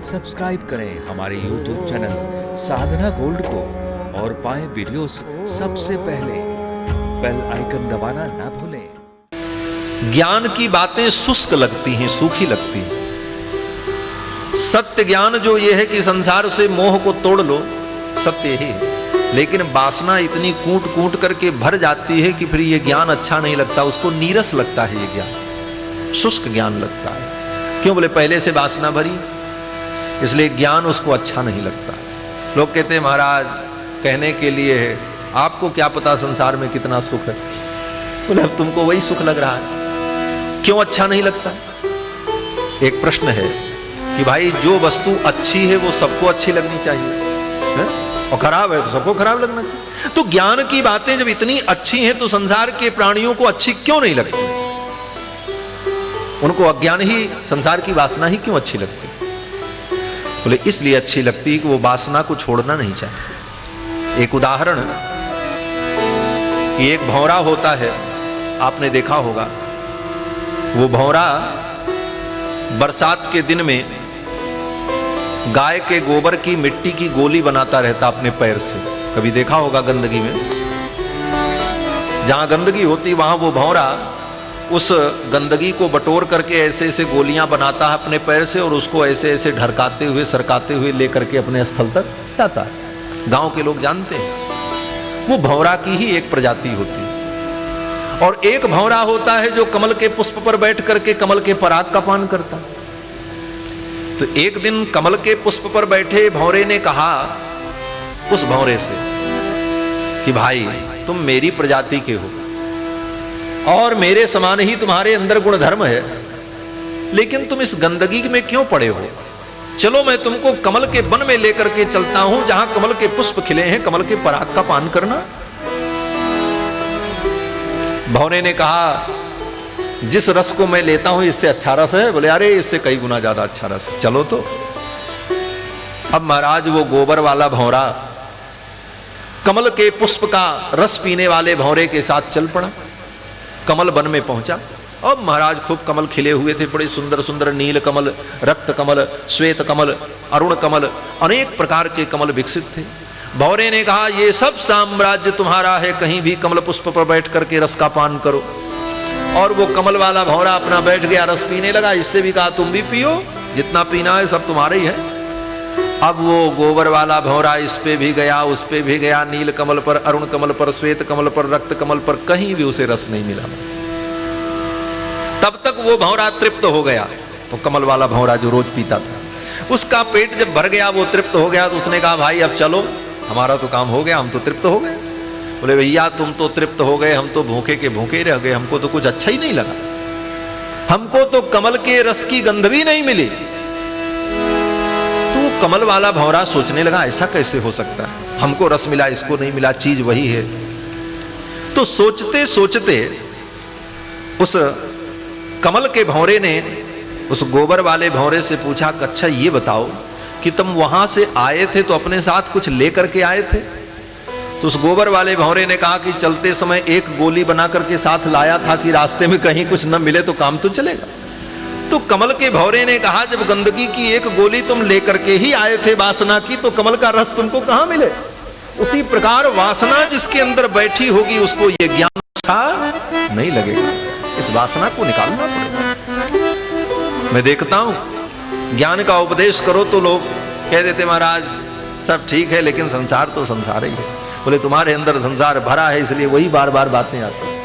Subscribe करें हमारे YouTube channel साधना gold को और पाएं वीडियोस सबसे पहले। बेल आइकन दबाना ना भूलें। ज्ञान की बातें शुष्क लगती हैं, सूखी लगती हैं। सत्य ज्ञान जो ये है कि संसार से मोह को तोड़ लो, सत्य ही है। लेकिन वासना इतनी कूट कूट करके भर जाती है कि फिर ये ज्ञान अच्छा नहीं लगता, उसको नीरस लगता है, ये ज्ञान शुष्क ज्ञान लगता है। क्यों? बोले पहले से वासना भरी, इसलिए ज्ञान उसको अच्छा नहीं लगता। लोग कहते हैं महाराज कहने के लिए है, आपको क्या पता संसार में कितना सुख है। बोले अब तुमको वही सुख लग रहा है, क्यों अच्छा नहीं लगता? एक प्रश्न है कि भाई जो वस्तु अच्छी है वो सबको अच्छी लगनी चाहिए है? और खराब है तो सबको खराब लगना चाहिए। तो ज्ञान की बातें जब इतनी अच्छी हैं तो संसार के प्राणियों को अच्छी क्यों नहीं लगती? उनको अज्ञान ही, संसार की वासना ही क्यों अच्छी लगती? बोले इसलिए अच्छी लगती कि वो वासना को छोड़ना नहीं चाहते। एक उदाहरण कि एक भौरा होता है, आपने देखा होगा। वो भौरा बरसात के दिन में गाय के गोबर की मिट्टी की गोली बनाता रहता अपने पैर से। कभी देखा होगा गंदगी में, जहां गंदगी होती वहां वो भौरा उस गंदगी को बटोर करके ऐसे ऐसे गोलियां बनाता है अपने पैर से और उसको ऐसे ऐसे ढरकाते हुए सरकाते हुए लेकर के अपने स्थल तक जाता है। गांव के लोग जानते हैं वो भौरा की ही एक प्रजाति होती है। और एक भौरा होता है जो कमल के पुष्प पर बैठ करके कमल के पराग का पान करता। तो एक दिन कमल के पुष्प पर बैठे भौरे ने कहा उस भौरे से कि भाई तुम मेरी प्रजाति के हो और मेरे समान ही तुम्हारे अंदर गुण धर्म है, लेकिन तुम इस गंदगी में क्यों पड़े हो? चलो मैं तुमको कमल के वन में लेकर के चलता हूं, जहां कमल के पुष्प खिले हैं, कमल के पराग का पान करना। भौरे ने कहा जिस रस को मैं लेता हूं इससे अच्छा रस है। बोले अरे इससे कई गुना ज्यादा अच्छा रस है, चलो। तो अब महाराज वो गोबर वाला भौरा कमल के पुष्प का रस पीने वाले भौरे के साथ चल पड़ा। कमल वन में पहुंचा। अब महाराज खूब कमल खिले हुए थे, बड़े सुंदर सुंदर नील कमल, रक्त कमल, श्वेत कमल, अरुण कमल, अनेक प्रकार के कमल विकसित थे। भौरे ने कहा ये सब साम्राज्य तुम्हारा है, कहीं भी कमल पुष्प पर बैठ करके रस का पान करो। और वो कमल वाला भौरा अपना बैठ गया, रस पीने लगा। इससे भी कहा तुम भी पियो, जितना पीना है सब तुम्हारा ही है। अब वो गोबर वाला भौरा इस पे भी गया, उस पे भी गया, नील कमल पर, अरुण कमल पर, श्वेत कमल पर, रक्त कमल पर, कहीं भी उसे रस नहीं मिला। तब तक वो भौरा तृप्त हो गया। तो कमल वाला भौरा जो रोज पीता था, उसका पेट जब भर गया, वो तृप्त हो गया, तो उसने कहा भाई अब चलो, हमारा तो काम हो गया, हम तो तृप्त हो गए। बोले भैया तुम तो तृप्त हो गए, हम तो भूखे के भूखे रह गए, हमको तो कुछ अच्छा ही नहीं लगा, हमको तो कमल के रस की गंध भी नहीं मिली। कमल वाला भौरा सोचने लगा ऐसा कैसे हो सकता है, हमको रस मिला इसको नहीं मिला, चीज वही है। तो सोचते सोचते उस कमल के भौरे ने उस गोबर वाले भौरे से पूछा अच्छा ये बताओ कि तुम वहां से आए थे तो अपने साथ कुछ लेकर के आए थे? तो उस गोबर वाले भौरे ने कहा कि चलते समय एक गोली बना करके साथ लाया था कि रास्ते में कहीं कुछ न मिले तो काम तो चलेगा। तो कमल के भौरे ने कहा जब गंदगी की एक गोली तुम लेकर के ही आए थे वासना की, तो कमल का रस तुमको कहां मिले? उसी प्रकार वासना जिसके अंदर बैठी होगी उसको ये ज्ञान अच्छा नहीं लगेगा। इस वासना को निकालना पड़ेगा। मैं देखता हूं ज्ञान का उपदेश करो तो लोग कह देते महाराज सब ठीक है लेकिन संसार तो संसार ही है। बोले तुम्हारे अंदर संसार भरा है इसलिए वही बार बार बातें आती हैं।